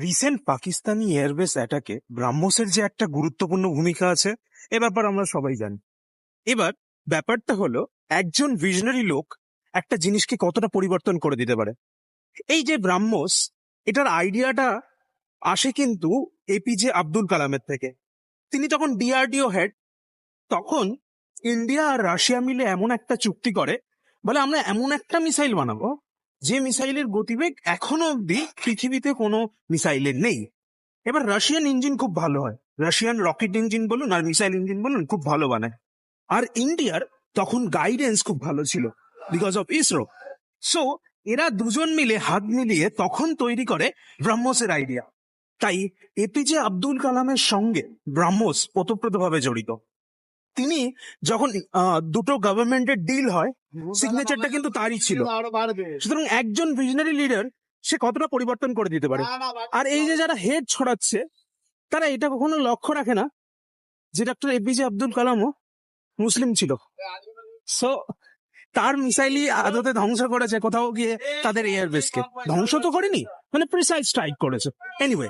Recent Pakistani airbase অ্যাটাকে ব্রাহ্মসের যে একটা গুরুত্বপূর্ণ ভূমিকা আছে এ ব্যাপার আমরা সবাই জানি। এবার ব্যাপারটা হলো একজন ভিশনারি লোক একটা জিনিসকে কতটা পরিবর্তন করে দিতে পারে। এই যে ব্রাহ্মস, এটার আইডিয়াটা আসে কিন্তু এপিজে আব্দুল কালামের থেকে। তিনি তখন ডিআরডিও হেড। তখন ইন্ডিয়া আর রাশিয়া মিলে এমন একটা চুক্তি করে, বলে আমরা এমন একটা মিসাইল বানাবো যে মিসাইলের গতিবেগ এখনো অব্দি পৃথিবীতে কোনো মিসাইলের নেই। এবার রাশিয়ান ইঞ্জিন খুব ভালো হয়, রাশিয়ান রকেট ইঞ্জিন বলুন আর মিসাইল ইঞ্জিন বলুন খুব ভালো বানায়। আর ইন্ডিয়ার তখন গাইডেন্স খুব ভালো ছিল বিকজ অফ ইসরো। সো এরা দুজন মিলে হাত মিলিয়ে তখন তৈরি করে ব্রাহ্মসের আইডিয়া। তাই এপিজে আব্দুল কালামের সঙ্গে ব্রাহ্মস ওতপ্রোতভাবে জড়িত। তিনি যখন দুটো গভর্নমেন্টের ডিল হয়, সিগনেচারটা কিন্তু তারই ছিল। সুতরাং একজন ভিশনারি লিডার সে কতটা পরিবর্তন করে দিতে পারে। আর এই যে যারা হেড ছড়াচ্ছে তারা এটা কখনো লক্ষ্য রাখে না যে ডক্টর এপিজে আব্দুল কালামও মুসলিম ছিল। সো তার মিসাইলই আদতে ধ্বংস করেছে কোথাও গিয়ে তাদের এয়ারবেসকে। ধ্বংস তো করেনি, মানে প্রিসাইজ স্ট্রাইক করেছে। এনিওয়ে,